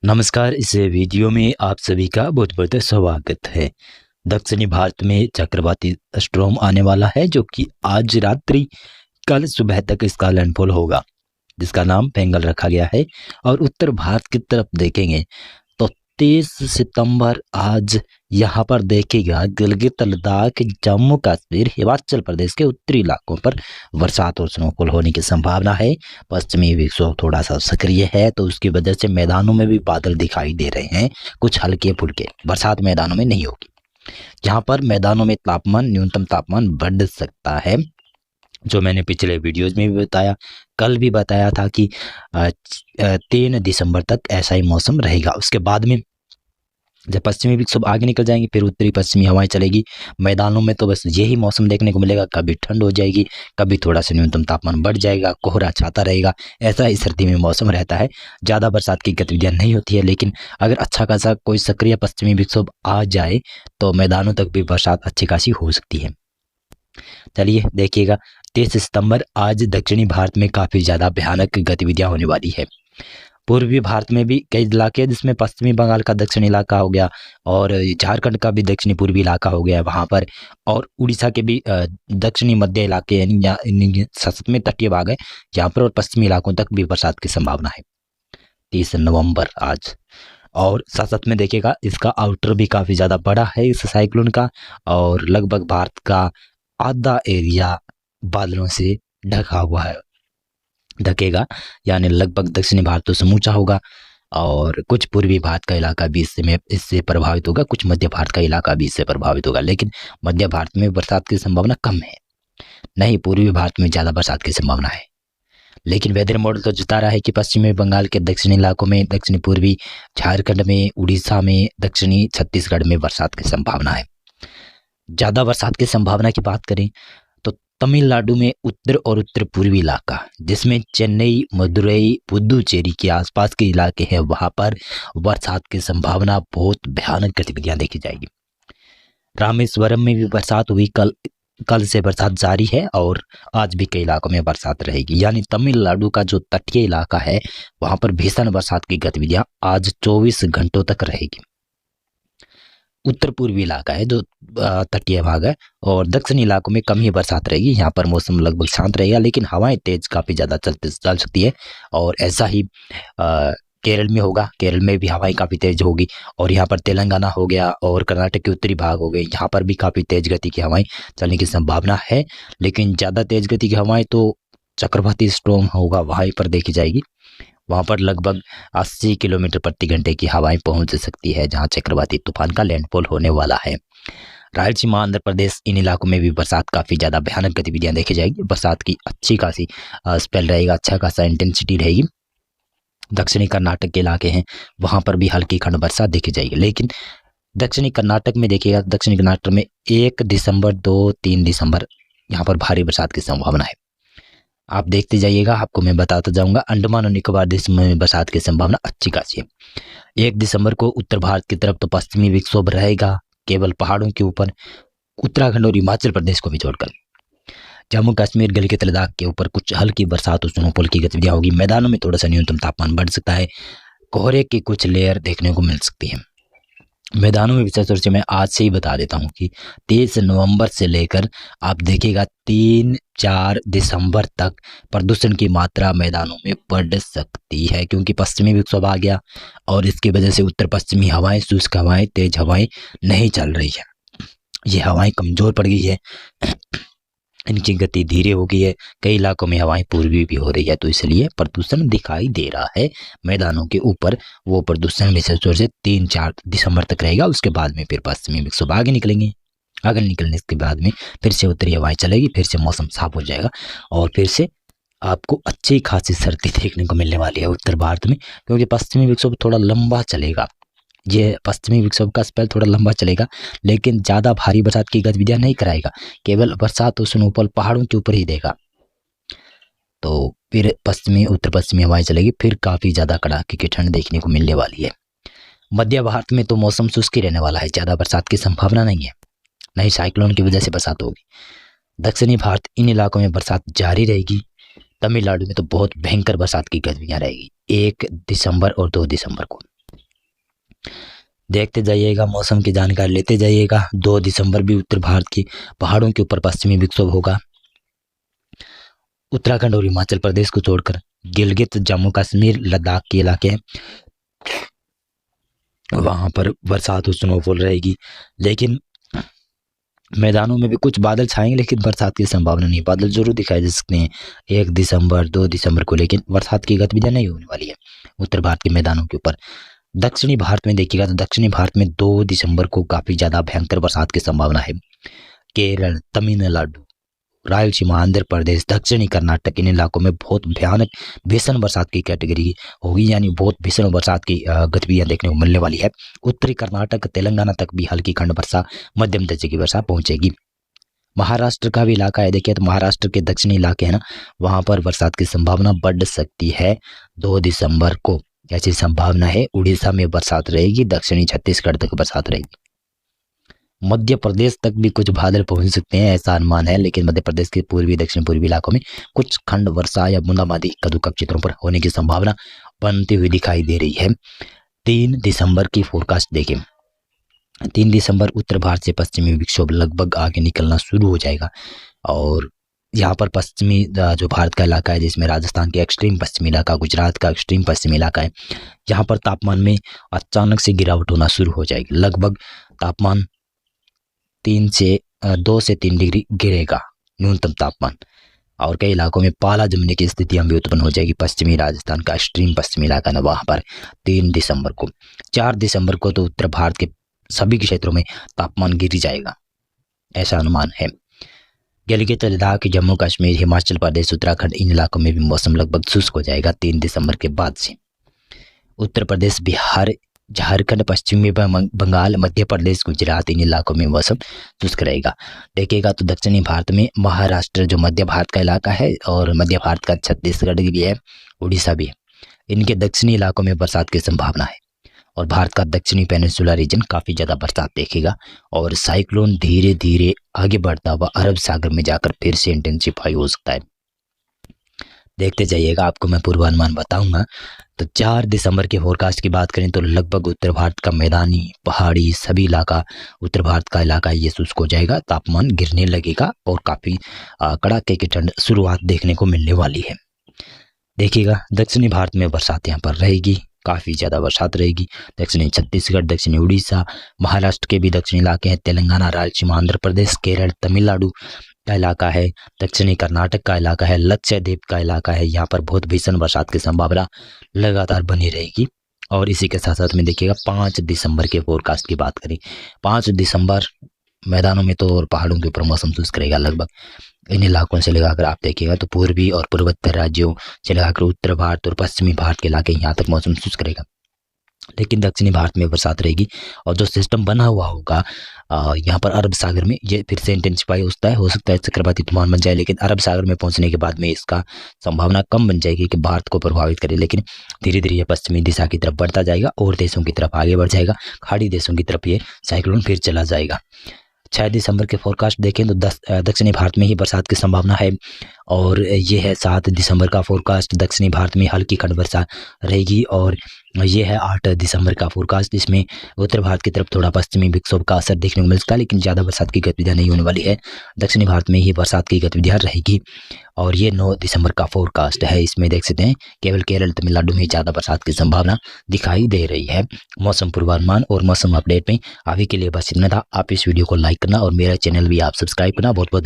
नमस्कार। इस वीडियो में आप सभी का बहुत बहुत स्वागत है। दक्षिणी भारत में चक्रवाती स्ट्रॉम आने वाला है जो कि आज रात्रि कल सुबह तक इसका लैंडफॉल होगा, जिसका नाम बेंगल रखा गया है। और उत्तर भारत की तरफ देखेंगे तो 30 सितंबर आज यहाँ पर देखेगा गिलगित लद्दाख, जम्मू कश्मीर, हिमाचल प्रदेश के उत्तरी इलाकों पर बरसात और स्नोफॉल होने की संभावना है। पश्चिमी विक्षोभ थोड़ा सा सक्रिय है तो उसकी वजह से मैदानों में भी बादल दिखाई दे रहे हैं, कुछ हल्के फुल्के। बरसात मैदानों में नहीं होगी। जहाँ पर मैदानों में तापमान, न्यूनतम तापमान बढ़ सकता है, जो मैंने पिछले वीडियोज में भी बताया, कल भी बताया था कि 3 दिसंबर तक ऐसा ही मौसम रहेगा। उसके बाद में जब पश्चिमी विक्षोभ आगे निकल जाएंगे फिर उत्तरी पश्चिमी हवाएं चलेगी। मैदानों में तो बस यही मौसम देखने को मिलेगा, कभी ठंड हो जाएगी, कभी थोड़ा सा न्यूनतम तापमान बढ़ जाएगा, कोहरा छाता रहेगा। ऐसा ही सर्दी में मौसम रहता है। ज़्यादा बरसात की गतिविधियां नहीं होती है, लेकिन अगर अच्छा खासा कोई सक्रिय पश्चिमी विक्षोभ आ जाए तो मैदानों तक भी बरसात अच्छी खासी हो सकती है। चलिए देखिएगा, 30 सितंबर आज दक्षिणी भारत में काफ़ी ज़्यादा भयानक गतिविधियां होने वाली है। पूर्वी भारत में भी कई इलाके हैं, जिसमें पश्चिमी बंगाल का दक्षिणी इलाका हो गया और झारखंड का भी दक्षिणी पूर्वी इलाका हो गया वहाँ पर, और उड़ीसा के भी दक्षिणी मध्य इलाके यानी सतत में तटीय भाग है यहाँ पर, और पश्चिमी इलाकों तक भी बरसात की संभावना है 30 नवंबर आज। और साथ साथ में देखिएगा इसका आउटर भी काफ़ी ज़्यादा बड़ा है इस साइक्लोन का, और लगभग भारत का आधा एरिया बादलों से ढका हुआ है, ढकेगा। यानी लगभग दक्षिणी भारत तो समूचा होगा और कुछ पूर्वी भारत का इलाका भी इससे प्रभावित होगा, कुछ मध्य भारत का इलाका भी इससे प्रभावित होगा। लेकिन मध्य भारत में बरसात की संभावना कम है, नहीं पूर्वी भारत में ज़्यादा बरसात की संभावना है। लेकिन वेदर मॉडल तो जता रहा है कि पश्चिमी बंगाल के दक्षिणी इलाकों में, दक्षिणी पूर्वी झारखंड में, उड़ीसा में, दक्षिणी छत्तीसगढ़ में बरसात की संभावना है। ज़्यादा बरसात की संभावना की बात करें तो तमिलनाडु में उत्तर और उत्तर पूर्वी इलाका, जिसमें चेन्नई, मदुरई, पुदुचेरी के आसपास के इलाके हैं, वहां पर बरसात की संभावना, बहुत भयानक गतिविधियां देखी जाएगी। रामेश्वरम में भी बरसात हुई, कल से बरसात जारी है और आज भी कई इलाकों में बरसात रहेगी। यानी तमिलनाडु का जो तटीय इलाका है वहां पर भीषण बरसात की गतिविधियां आज 24 घंटों तक रहेगी। उत्तर पूर्वी इलाका है जो तटीय भाग है, और दक्षिणी इलाकों में कम ही बरसात रहेगी। यहाँ पर मौसम लगभग शांत रहेगा, लेकिन हवाएं तेज काफ़ी ज़्यादा चल सकती है। और ऐसा ही केरल में होगा, केरल में भी हवाएं काफ़ी तेज होगी। और यहाँ पर तेलंगाना हो गया और कर्नाटक के उत्तरी भाग हो गए, यहाँ पर भी काफ़ी तेज गति की हवाएं चलने की संभावना है। लेकिन ज़्यादा तेज गति की हवाएं तो चक्रवाती स्ट्रॉम होगा वहीं पर देखी जाएगी। वहाँ पर लगभग 80 किलोमीटर प्रति घंटे की हवाएं पहुंच सकती है, जहां चक्रवाती तूफान का लैंडफॉल होने वाला है। रायलसीमा, आंध्र प्रदेश, इन इलाकों में भी बरसात काफ़ी ज़्यादा भयानक गतिविधियां देखी जाएगी। बरसात की अच्छी खासी स्पेल रहेगा, अच्छा खासा इंटेंसिटी रहेगी। दक्षिणी कर्नाटक के इलाके हैं वहाँ पर भी हल्की खंड बरसात देखी जाएगी। लेकिन दक्षिणी कर्नाटक में देखिएगा, दक्षिणी कर्नाटक में 1 दिसंबर, 2, 3 दिसंबर यहाँ पर भारी बरसात की संभावना है। आप देखते जाइएगा, आपको मैं बताता जाऊंगा। अंडमान और निकोबार द्वीप में बरसात की संभावना अच्छी खासी है। 1 दिसंबर को उत्तर भारत की तरफ तो पश्चिमी विक्षोभ रहेगा केवल पहाड़ों के ऊपर, उत्तराखंड और हिमाचल प्रदेश को भी छोड़कर। जम्मू कश्मीर, गिलगित लद्दाख के ऊपर कुछ हल्की बरसात और स्नोफॉल की गतिविधियां होगी। मैदानों में थोड़ा सा न्यूनतम तापमान बढ़ सकता है, कोहरे की कुछ लेयर देखने को मिल सकती है। मैदानों में विशेष तौर से मैं आज से ही बता देता हूं कि 23 नवंबर से लेकर आप देखिएगा 3-4 दिसंबर तक प्रदूषण की मात्रा मैदानों में बढ़ सकती है, क्योंकि पश्चिमी विक्षोभ आ गया और इसकी वजह से उत्तर पश्चिमी हवाएं, शुष्क हवाएं, तेज हवाएं नहीं चल रही है। ये हवाएं कमज़ोर पड़ गई है, इनकी गति धीरे हो गई है। कई इलाकों में हवाएं पूर्वी भी हो रही है, तो इसलिए प्रदूषण दिखाई दे रहा है मैदानों के ऊपर। वो प्रदूषण विशेष तौर से 3-4 दिसंबर तक रहेगा। उसके बाद में फिर पश्चिमी विक्षोभ आगे निकलेंगे। आगे निकलने के बाद में फिर से उत्तरी हवाएं चलेगी, फिर से मौसम साफ हो जाएगा और फिर से आपको अच्छी खासी सर्दी देखने को मिलने वाली है उत्तर भारत में, क्योंकि पश्चिमी विक्षोभ थोड़ा लंबा चलेगा। ये पश्चिमी विक्षोभ का स्पेल थोड़ा लंबा चलेगा, लेकिन ज़्यादा भारी बरसात की गतिविधियां नहीं कराएगा, केवल बरसात और स्नोफॉल पहाड़ों के ऊपर ही देगा। तो फिर पश्चिमी, उत्तर पश्चिमी हवाएं चलेगी, फिर काफ़ी ज़्यादा कड़ाके की ठंड देखने को मिलने वाली है। मध्य भारत में तो मौसम शुष्क ही रहने वाला है, ज़्यादा बरसात की संभावना नहीं है, नहीं साइक्लोन की वजह से बरसात होगी। दक्षिणी भारत, इन इलाकों में बरसात जारी रहेगी। तमिलनाडु में तो बहुत भयंकर बरसात की गतिविधियां रहेगी 1 दिसंबर और 2 दिसंबर को। देखते जाइएगा, मौसम की जानकारी लेते जाइएगा। 2 दिसंबर भी उत्तर भारत के पहाड़ों के ऊपर पश्चिमी विक्षोभ होगा। उत्तराखंड और हिमाचल प्रदेश को छोड़कर गिलगित, जम्मू कश्मीर, लद्दाख के इलाके हैं, वहां पर बरसात और स्नोफॉल रहेगी। लेकिन मैदानों में भी कुछ बादल छाएंगे, लेकिन बरसात की संभावना नहीं। बादल जरूर दिखाई दे सकते हैं 1 दिसंबर 2 दिसंबर को, लेकिन बरसात की गतिविधियां नहीं होने वाली है उत्तर भारत के मैदानों के ऊपर। दक्षिणी भारत में देखिएगा तो दक्षिणी भारत में 2 दिसंबर को काफी ज्यादा भयंकर बरसात की संभावना है। केरल, तमिलनाडु, रायलसीमा, आंध्र प्रदेश, दक्षिणी कर्नाटक, इन इलाकों में बहुत भयानक भीषण बरसात की कैटेगरी होगी, यानी बहुत भीषण बरसात की गतिविधियां देखने को मिलने वाली है। उत्तरी कर्नाटक, तेलंगाना तक भी हल्की खंड वर्षा, मध्यम दर्जे की वर्षा पहुंचेगी। महाराष्ट्र का भी इलाका है, देखिए तो महाराष्ट्र के दक्षिणी इलाके हैं ना, वहां पर बरसात की संभावना बढ़ सकती है 2 दिसंबर को, ऐसी संभावना है। उड़ीसा में बरसात रहेगी, दक्षिणी छत्तीसगढ़ तक बरसात रहेगी। मध्य प्रदेश तक भी कुछ बादल पहुंच सकते हैं, ऐसा अनुमान है, लेकिन मध्य प्रदेश के पूर्वी दक्षिण पूर्वी इलाकों में कुछ खंड वर्षा या बूंदाबांदी कद्दूकक क्षेत्रों पर होने की संभावना बनती हुई दिखाई दे रही है। 3 दिसंबर की फोरकास्ट देखें। 3 दिसंबर उत्तर भारत से पश्चिमी विक्षोभ लगभग आगे निकलना शुरू हो जाएगा, और यहाँ पर पश्चिमी जो भारत का इलाका है, जिसमें राजस्थान के एक्सट्रीम पश्चिमी इलाका, गुजरात का एक्सट्रीम पश्चिमी इलाका है, यहाँ पर तापमान में अचानक से गिरावट होना शुरू हो जाएगी। लगभग तापमान 2 से 3 डिग्री गिरेगा न्यूनतम तापमान, और कई इलाकों में पाला जमने की स्थितियां भी उत्पन्न हो जाएगी। पश्चिमी राजस्थान का एक्सट्रीम पश्चिमी इलाका ना, वहां पर 3 दिसंबर को। 4 दिसंबर को तो उत्तर भारत के सभी क्षेत्रों में तापमान गिर जाएगा, ऐसा अनुमान है। गिलगित, लद्दाख, जम्मू कश्मीर, हिमाचल प्रदेश, उत्तराखंड, इन इलाकों में भी मौसम लगभग शुष्क हो जाएगा 3 दिसंबर के बाद से। उत्तर प्रदेश, बिहार, झारखंड, पश्चिमी बंगाल, मध्य प्रदेश, गुजरात, इन इलाकों में मौसम शुष्क रहेगा। देखिएगा तो दक्षिणी भारत में महाराष्ट्र जो मध्य भारत का इलाका है, और मध्य भारत का छत्तीसगढ़ भी है, उड़ीसा भी है, इनके दक्षिणी इलाकों में बरसात की संभावना है। और भारत का दक्षिणी पेनिनसुला रीजन काफी ज्यादा बरसात देखेगा, और साइक्लोन धीरे धीरे आगे बढ़ता हुआ अरब सागर में जाकर फिर से इंटेंसिफाई हो सकता है। देखते जाइएगा, आपको मैं पूर्वानुमान बताऊंगा। तो 4 दिसंबर के फोरकास्ट की बात करें तो लगभग उत्तर भारत का मैदानी, पहाड़ी सभी इलाका, उत्तर भारत का इलाका ये शुष्क हो जाएगा, तापमान गिरने लगेगा, और काफी कड़ाके की ठंड शुरुआत देखने को मिलने वाली है। देखिएगा दक्षिणी भारत में बरसात यहाँ पर रहेगी, काफी ज्यादा बरसात रहेगी। दक्षिणी छत्तीसगढ़, दक्षिणी उड़ीसा, महाराष्ट्र के भी दक्षिणी इलाके हैं, तेलंगाना, रायलसीमा, आंध्र प्रदेश, केरल, तमिलनाडु का इलाका है, दक्षिणी कर्नाटक का इलाका है, लक्षद्वीप का इलाका है, यहाँ पर बहुत भीषण बरसात की संभावना लगातार बनी रहेगी। और इसी के साथ साथ में देखिएगा 5 दिसंबर के फोरकास्ट की बात करें, 5 दिसंबर मैदानों में तो और पहाड़ों के ऊपर मौसम शुष्क रहेगा। लगभग इन इलाकों से लगाकर आप देखिएगा तो पूर्वी और पूर्वोत्तर राज्यों से लगाकर उत्तर भारत और पश्चिमी भारत के इलाके, यहाँ तक मौसम शुष्क रहेगा, लेकिन दक्षिणी भारत में बरसात रहेगी। और जो सिस्टम बना हुआ होगा यहाँ पर अरब सागर में, ये फिर से इंटेंसिफाई हो सकता है चक्रवाती तूफान बन जाए, लेकिन अरब सागर में पहुंचने के बाद में इसका संभावना कम बन जाएगी कि भारत को प्रभावित करे, लेकिन धीरे धीरे ये पश्चिमी दिशा की तरफ बढ़ता जाएगा और देशों की तरफ आगे बढ़ जाएगा, खाड़ी देशों की तरफ ये साइक्लोन फिर चला जाएगा। 6 दिसंबर के फोरकास्ट देखें तो दक्षिणी भारत में ही बरसात की संभावना है, और ये है 7 दिसंबर का फोरकास्ट, दक्षिणी भारत में हल्की खंड वर्षा रहेगी। और ये है 8 दिसंबर का फोरकास्ट, जिसमें उत्तर भारत की तरफ थोड़ा पश्चिमी विक्षोभ का असर देखने को मिल सकता है, लेकिन ज़्यादा बरसात की गतिविधियां नहीं होने वाली है, दक्षिणी भारत में ही बरसात की गतिविधियां रहेगी। और ये 9 दिसंबर का फोरकास्ट है, इसमें देख सकते हैं केवल केरल, तमिलनाडु में ज़्यादा बरसात की संभावना दिखाई दे रही है। मौसम पूर्वानुमान और मौसम अपडेट में अभी के लिए बस इतना था। आप इस वीडियो को लाइक करना और मेरा चैनल भी आप सब्सक्राइब करना। बहुत बहुत